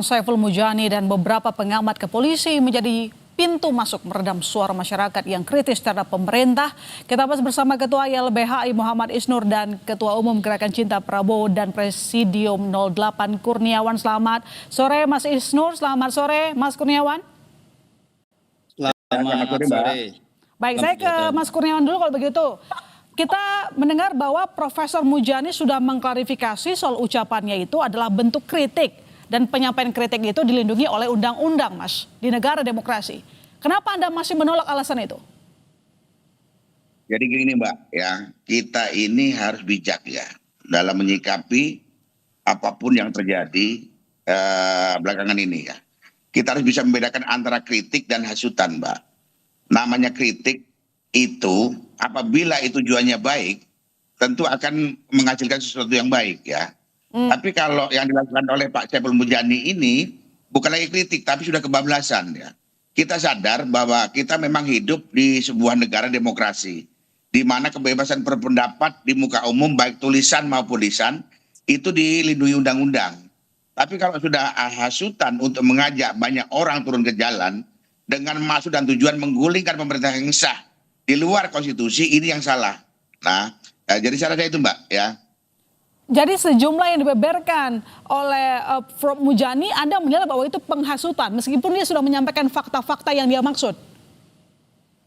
Saiful Mujani dan beberapa pengamat ke polisi menjadi pintu masuk meredam suara masyarakat yang kritis terhadap pemerintah. Kita bahas bersama Ketua YLBHI Muhammad Isnur dan Ketua Umum Gerakan Cinta Prabowo dan Presidium 08 Kurniawan. Selamat sore Mas Isnur, selamat sore Mas Kurniawan. Selamat sore. Baik, saya ke Mas Kurniawan dulu kalau begitu. Kita mendengar bahwa Profesor Mujani sudah mengklarifikasi soal ucapannya itu adalah bentuk kritik. Dan penyampaian kritik itu dilindungi oleh undang-undang, Mas, di negara demokrasi. Kenapa Anda masih menolak alasan itu? Jadi gini Mbak, ya kita ini harus bijak ya dalam menyikapi apapun yang terjadi belakangan ini ya. Kita harus bisa membedakan antara kritik dan hasutan, Mbak. Namanya kritik itu apabila itu tujuannya baik, tentu akan menghasilkan sesuatu yang baik ya. Tapi kalau yang dilakukan oleh Pak Saiful Mujani ini bukan lagi kritik, tapi sudah kebablasan ya. Kita sadar bahwa kita memang hidup di sebuah negara demokrasi, di mana kebebasan berpendapat di muka umum baik tulisan maupun lisan itu dilindungi undang-undang. Tapi kalau sudah hasutan untuk mengajak banyak orang turun ke jalan dengan maksud dan tujuan menggulingkan pemerintah yang sah di luar konstitusi, ini yang salah. Nah, jadi saya rasa itu Mbak ya. Jadi sejumlah yang dibeberkan oleh Prof Mujani, Anda menilai bahwa itu penghasutan, meskipun dia sudah menyampaikan fakta-fakta yang dia maksud?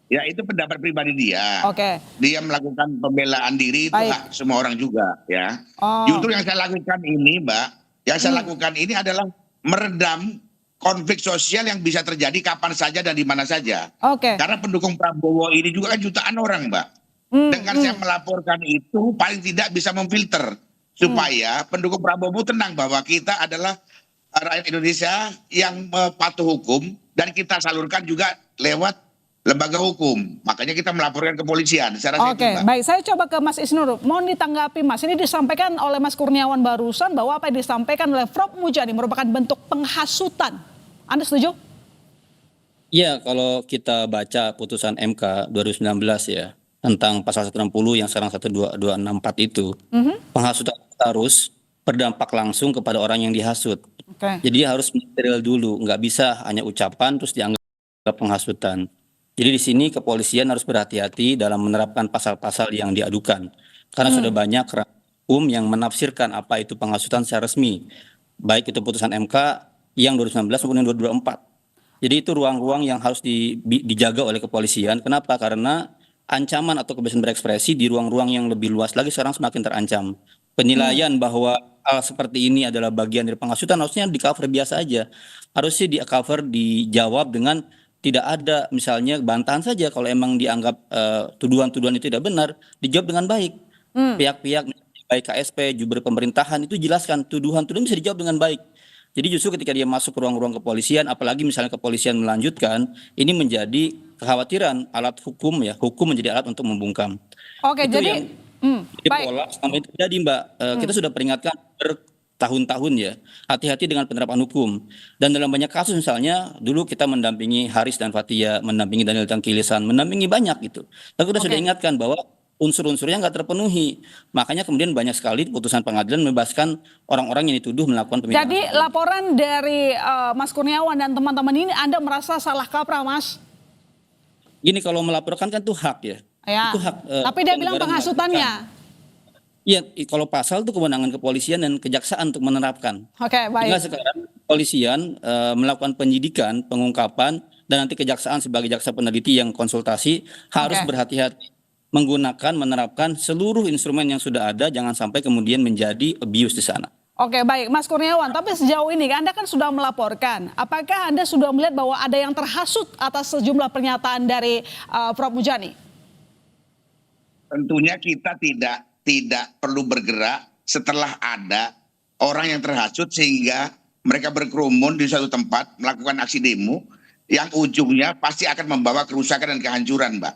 Ya itu pendapat pribadi dia. Oke. Dia melakukan pembelaan diri itu hak semua orang juga ya. Justru yang saya lakukan ini Mbak, yang saya lakukan ini adalah meredam konflik sosial yang bisa terjadi kapan saja dan di mana saja. Oke. Karena pendukung Prabowo ini juga kan jutaan orang Mbak. Dengan saya melaporkan itu paling tidak bisa memfilter supaya pendukung Prabowo tenang bahwa kita adalah rakyat Indonesia yang patuh hukum dan kita salurkan juga lewat lembaga hukum. Makanya kita melaporkan ke kepolisian. Oke, baik. Saya coba ke Mas Isnur. Mohon ditanggapi Mas. Ini disampaikan oleh Mas Kurniawan barusan bahwa apa yang disampaikan oleh Prof Mujani merupakan bentuk penghasutan. Anda setuju? Iya, kalau kita baca putusan MK 2019 ya tentang pasal 160 yang sekarang 12264 itu, penghasutan harus berdampak langsung kepada orang yang dihasut. Jadi harus material dulu, nggak bisa hanya ucapan terus dianggap penghasutan. Jadi di sini kepolisian harus berhati-hati dalam menerapkan pasal-pasal yang diadukan, karena sudah banyak hukum yang menafsirkan apa itu penghasutan secara resmi, baik itu putusan MK yang 2019 maupun yang 2024. Jadi itu ruang-ruang yang harus dijaga oleh kepolisian. Kenapa? Karena ancaman atau kebebasan berekspresi di ruang-ruang yang lebih luas lagi sekarang semakin terancam. Penilaian bahwa hal seperti ini adalah bagian dari penghasutan harusnya di cover biasa aja. Harusnya di cover dijawab dengan tidak ada misalnya bantahan saja kalau emang dianggap tuduhan-tuduhan itu tidak benar, dijawab dengan baik. Pihak-pihak baik KSP, jubir pemerintahan itu jelaskan tuduhan-tuduhan bisa dijawab dengan baik. Jadi justru ketika dia masuk ke ruang-ruang kepolisian, apalagi misalnya kepolisian melanjutkan, ini menjadi kekhawatiran alat hukum ya, hukum menjadi alat untuk membungkam. Oke, itu jadi baik. Pola selama itu terjadi Mbak. Kita sudah peringatkan bertahun-tahun ya, hati-hati dengan penerapan hukum. Dan dalam banyak kasus misalnya, dulu kita mendampingi Haris dan Fathia, mendampingi Daniel Tangkilisan, mendampingi banyak gitu. Tapi kita sudah ingatkan bahwa unsur-unsurnya nggak terpenuhi. Makanya kemudian banyak sekali putusan pengadilan membebaskan orang-orang yang dituduh melakukan pemilihan. Jadi laporan dari Mas Kurniawan dan teman-teman ini Anda merasa salah kaprah, Mas? Gini, kalau melaporkan kan itu hak ya. Itu hak. Tapi dia bilang penghasutannya. Iya, kalau pasal itu kewenangan kepolisian dan kejaksaan untuk menerapkan. Oke, baik. Tinggal sekarang kepolisian melakukan penyidikan, pengungkapan, dan nanti kejaksaan sebagai jaksa peneliti yang konsultasi harus berhati-hati menggunakan, menerapkan seluruh instrumen yang sudah ada, jangan sampai kemudian menjadi abuse di sana. Oke, baik Mas Kurniawan, tapi sejauh ini Anda kan sudah melaporkan. Apakah Anda sudah melihat bahwa ada yang terhasut atas sejumlah pernyataan dari Prof Mujani? Tentunya kita tidak perlu bergerak setelah ada orang yang terhasut sehingga mereka berkerumun di suatu tempat melakukan aksi demo yang ujungnya pasti akan membawa kerusakan dan kehancuran, Mbak.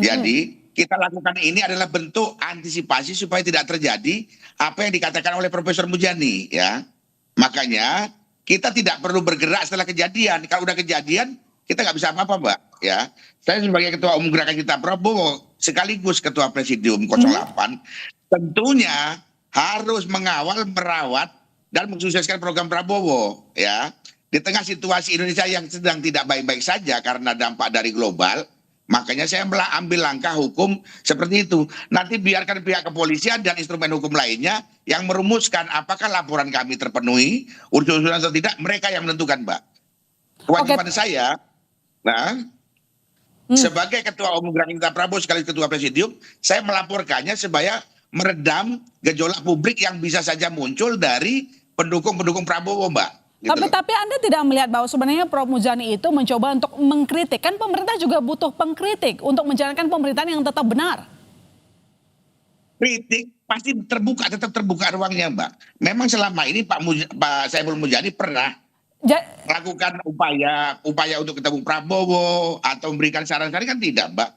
Jadi kita lakukan ini adalah bentuk antisipasi supaya tidak terjadi apa yang dikatakan oleh Profesor Mujani ya. Makanya kita tidak perlu bergerak setelah kejadian. Kalau udah kejadian kita nggak bisa apa-apa Mbak ya. Saya sebagai Ketua Umum Gerakan Cinta Prabowo sekaligus Ketua Presidium 08 tentunya harus mengawal merawat dan mensukseskan program Prabowo ya. Di tengah situasi Indonesia yang sedang tidak baik-baik saja karena dampak dari global, makanya saya ambil langkah hukum seperti itu. Nanti biarkan pihak kepolisian dan instrumen hukum lainnya yang merumuskan apakah laporan kami terpenuhi, unsur-unsur atau tidak, mereka yang menentukan, Mbak. Kewajiban saya, nah, sebagai Ketua Umum Gerakan Cinta Prabowo sekaligus Ketua Presidium, saya melaporkannya supaya meredam gejolak publik yang bisa saja muncul dari pendukung-pendukung Prabowo, Mbak. Gitu loh. Tapi Anda tidak melihat bahwa sebenarnya Prof. Muzani itu mencoba untuk mengkritik. Kan pemerintah juga butuh pengkritik untuk menjalankan pemerintahan yang tetap benar. Kritik pasti terbuka, tetap terbuka ruangnya, Mbak. Memang selama ini Pak Saiful Mujani pernah melakukan upaya untuk ketemu Prabowo atau memberikan saran-saran, kan tidak, Mbak.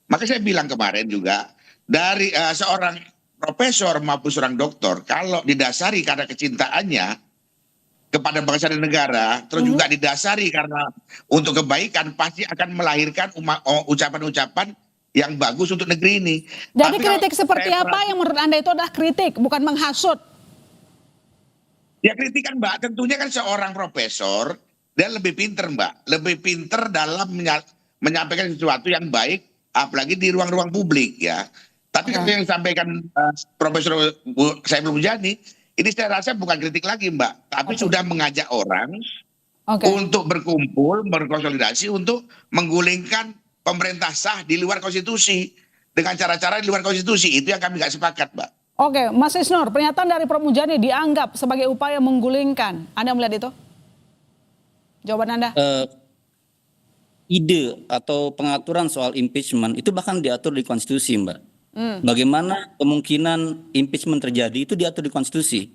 Maka saya bilang kemarin juga, dari seorang profesor maupun seorang doktor, kalau didasari karena kecintaannya kepada bangsa dan negara, terus juga didasari karena untuk kebaikan, pasti akan melahirkan ucapan-ucapan yang bagus untuk negeri ini. Jadi Tapi kritik seperti apa yang menurut Anda itu adalah kritik, bukan menghasut? Ya kritik kan, Mbak, tentunya kan seorang profesor, dia lebih pinter, Mbak. Lebih pinter dalam menyampaikan sesuatu yang baik, apalagi di ruang-ruang publik ya. Tapi kalau yang disampaikan Profesor Saiful Mujani, ini saya rasa bukan kritik lagi, Mbak, tapi sudah mengajak orang untuk berkumpul, berkonsolidasi untuk menggulingkan pemerintah sah di luar konstitusi dengan cara-cara di luar konstitusi. Itu yang kami nggak sepakat, Mbak. Oke, Mas Isnur, pernyataan dari Prof. Mujani dianggap sebagai upaya menggulingkan. Anda melihat itu? Jawaban Anda? Ide atau pengaturan soal impeachment itu bahkan diatur di konstitusi, Mbak. Bagaimana kemungkinan impeachment terjadi itu diatur di konstitusi.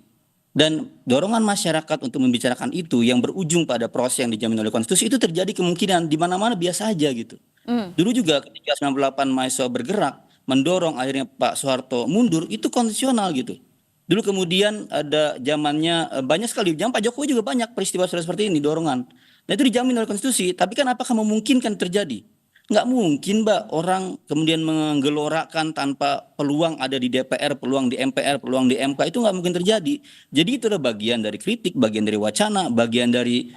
Dan dorongan masyarakat untuk membicarakan itu yang berujung pada proses yang dijamin oleh konstitusi itu terjadi kemungkinan di mana-mana biasa aja gitu. Dulu juga ketika 98 mahasiswa bergerak mendorong akhirnya Pak Soeharto mundur, itu konstitusional gitu. Dulu kemudian ada zamannya banyak sekali, zaman Pak Jokowi juga banyak peristiwa seperti ini dorongan. Nah itu dijamin oleh konstitusi, tapi kan apakah memungkinkan terjadi? Nggak mungkin, Mbak, orang kemudian menggelorakan tanpa peluang ada di DPR, peluang di MPR, peluang di MK, itu nggak mungkin terjadi. Jadi itu adalah bagian dari kritik, bagian dari wacana, bagian dari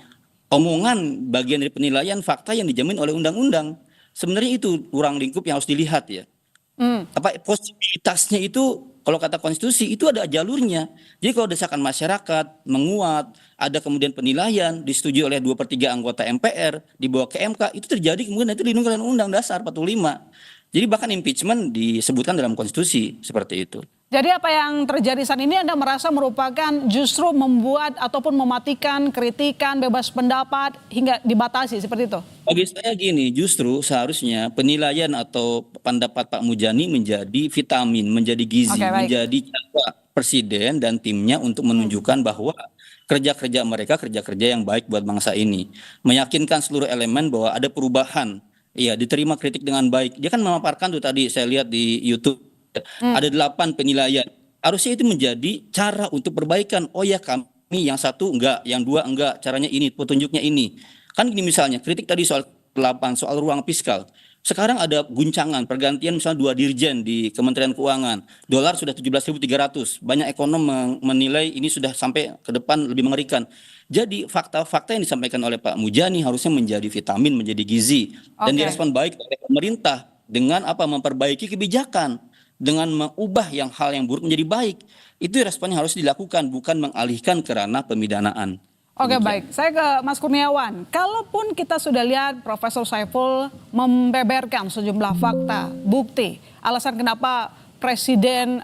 omongan, bagian dari penilaian fakta yang dijamin oleh undang-undang. Sebenarnya itu ruang lingkup yang harus dilihat ya. Apa posibilitasnya itu kalau kata konstitusi itu ada jalurnya. Jadi kalau desakan masyarakat menguat, ada kemudian penilaian disetujui oleh 2/3 anggota MPR dibawa ke MK, itu terjadi kemudian itu dilindungi oleh Undang Dasar 45. Jadi bahkan impeachment disebutkan dalam konstitusi seperti itu. Jadi apa yang terjadi saat ini Anda merasa merupakan justru membuat ataupun mematikan kritikan, bebas pendapat hingga dibatasi seperti itu? Bagi saya gini, justru seharusnya penilaian atau pendapat Pak Mujani menjadi vitamin, menjadi gizi, menjadi cara presiden dan timnya untuk menunjukkan bahwa kerja-kerja mereka kerja-kerja yang baik buat bangsa ini. Meyakinkan seluruh elemen bahwa ada perubahan, ya diterima kritik dengan baik. Dia kan memaparkan tuh tadi saya lihat di YouTube, ada 8 penilaian. Harusnya itu menjadi cara untuk perbaikan. Oh ya kami yang satu enggak, yang dua enggak, caranya ini, petunjuknya ini. Kan gini misalnya, kritik tadi soal 8, soal ruang fiskal. Sekarang ada guncangan, pergantian misalnya 2 dirjen di Kementerian Keuangan. Dolar sudah 17.300. Banyak ekonom menilai ini sudah sampai ke depan lebih mengerikan. Jadi fakta-fakta yang disampaikan oleh Pak Mujani harusnya menjadi vitamin, menjadi gizi. Dan direspon baik oleh pemerintah dengan apa? Memperbaiki kebijakan. Dengan mengubah hal yang buruk menjadi baik. Itu respon yang harus dilakukan, bukan mengalihkan ke ranah pemidanaan. Oke, baik, saya ke Mas Kurniawan. Kalaupun kita sudah lihat Profesor Saiful membeberkan sejumlah fakta, bukti, alasan kenapa Presiden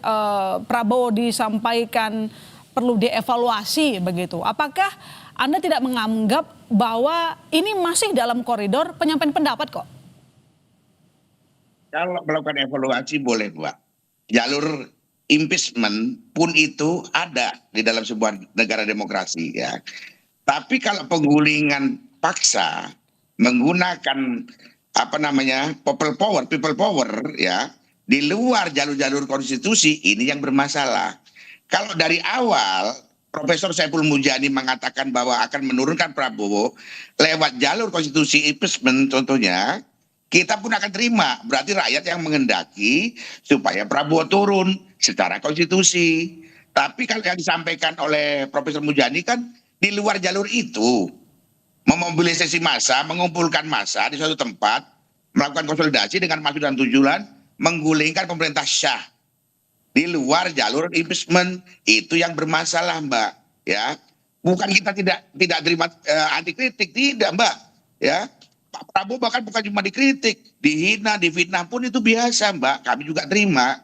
Prabowo disampaikan perlu dievaluasi begitu. Apakah Anda tidak menganggap bahwa ini masih dalam koridor penyampaian pendapat kok? Kalau melakukan evaluasi boleh, Mbak. Jalur impeachment pun itu ada di dalam sebuah negara demokrasi ya. Tapi kalau penggulingan paksa menggunakan people power ya di luar jalur-jalur konstitusi, ini yang bermasalah. Kalau dari awal Profesor Saiful Mujani mengatakan bahwa akan menurunkan Prabowo lewat jalur konstitusi impeachment contohnya, kita pun akan terima. Berarti rakyat yang menghendaki supaya Prabowo turun secara konstitusi. Tapi kalau yang disampaikan oleh Profesor Mujani kan di luar jalur itu, memobilisasi massa, mengumpulkan massa di suatu tempat, melakukan konsolidasi dengan maksud dan tujuan menggulingkan pemerintah Syah di luar jalur impeachment, itu yang bermasalah, Mbak. Ya, bukan kita tidak terima anti kritik, tidak, Mbak. Ya, Pak Prabowo bahkan bukan cuma dikritik, dihina, difitnah pun itu biasa, Mbak. Kami juga terima.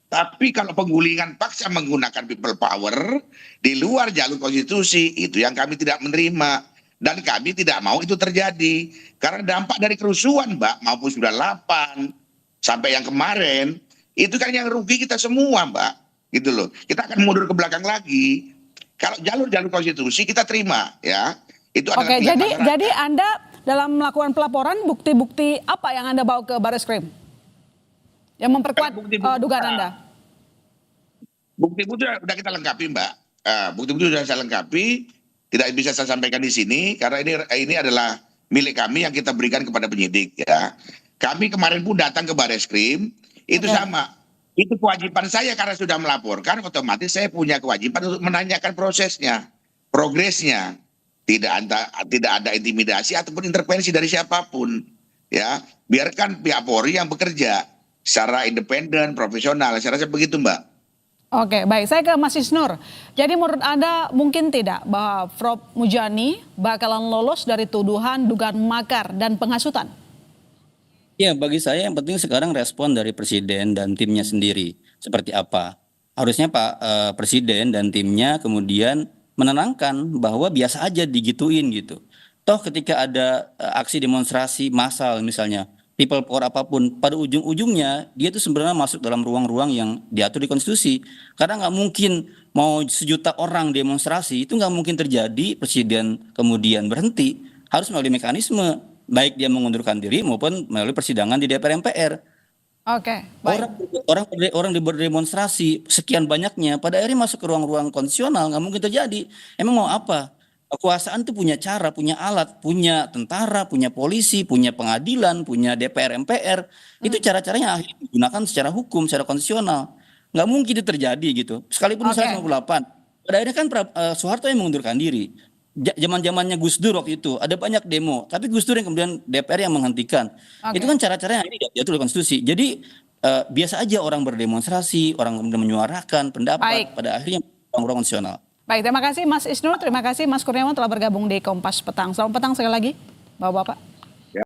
Tapi kalau penggulingan paksa menggunakan people power di luar jalur konstitusi, itu yang kami tidak menerima. Dan kami tidak mau itu terjadi. Karena dampak dari kerusuhan, Mbak, maupun 98 sampai yang kemarin, itu kan yang rugi kita semua, Mbak. Gitu loh. Kita akan mundur ke belakang lagi. Kalau jalur-jalur konstitusi kita terima, ya. Itu adalah Oke, pilihan masyarakat. jadi Anda dalam melakukan pelaporan, bukti-bukti apa yang Anda bawa ke Barreskrim? Yang memperkuat dugaan Anda? Bukti-bukti sudah kita lengkapi, Mbak. Bukti-bukti sudah saya lengkapi, tidak bisa saya sampaikan di sini karena ini adalah milik kami yang kita berikan kepada penyidik, ya. Kami kemarin pun datang ke Barreskrim, itu sama. Itu kewajiban saya karena sudah melaporkan, otomatis saya punya kewajiban untuk menanyakan prosesnya, progresnya. Tidak ada intimidasi ataupun intervensi dari siapapun, ya. Biarkan pihak Polri yang bekerja secara independen, profesional. Saya rasa begitu, Mbak. Oke, baik. Saya ke Mas Isnur. Jadi menurut Anda mungkin tidak bahwa Prof Mujani bakalan lolos dari tuduhan dugaan makar dan penghasutan? Ya, bagi saya yang penting sekarang respon dari Presiden dan timnya sendiri. Seperti apa? Harusnya Pak Presiden dan timnya kemudian menenangkan bahwa biasa aja digituin gitu. Toh ketika ada aksi demonstrasi massal misalnya, people power apapun, pada ujung-ujungnya dia tuh sebenarnya masuk dalam ruang-ruang yang diatur di konstitusi. Karena nggak mungkin mau 1 juta orang demonstrasi, itu nggak mungkin terjadi Presiden kemudian berhenti. Harus melalui mekanisme, baik dia mengundurkan diri maupun melalui persidangan di DPR MPR. Oke, baik. Orang berdemonstrasi sekian banyaknya, pada akhirnya masuk ke ruang-ruang konstitusional, nggak mungkin terjadi. Emang mau apa? Kekuasaan itu punya cara, punya alat, punya tentara, punya polisi, punya pengadilan, punya DPR, MPR. Itu cara-caranya akhirnya digunakan secara hukum, secara konstitusional. Nggak mungkin itu terjadi gitu. Sekalipun Oke. 198. Pada akhirnya kan Soeharto yang mengundurkan diri. Zaman-zamannya Gus Dur waktu itu ada banyak demo, tapi Gus Dur yang kemudian DPR yang menghentikan. Oke. Itu kan cara-cara yang ini diatur oleh konstitusi. Jadi biasa aja orang berdemonstrasi, orang kemudian menyuarakan pendapat, Baik. pada akhirnya ruang-ruang konstitusional. Baik, terima kasih Mas Isnur, terima kasih Mas Kurniawan telah bergabung di Kompas Petang. Selamat petang sekali lagi, Bapak-Bapak.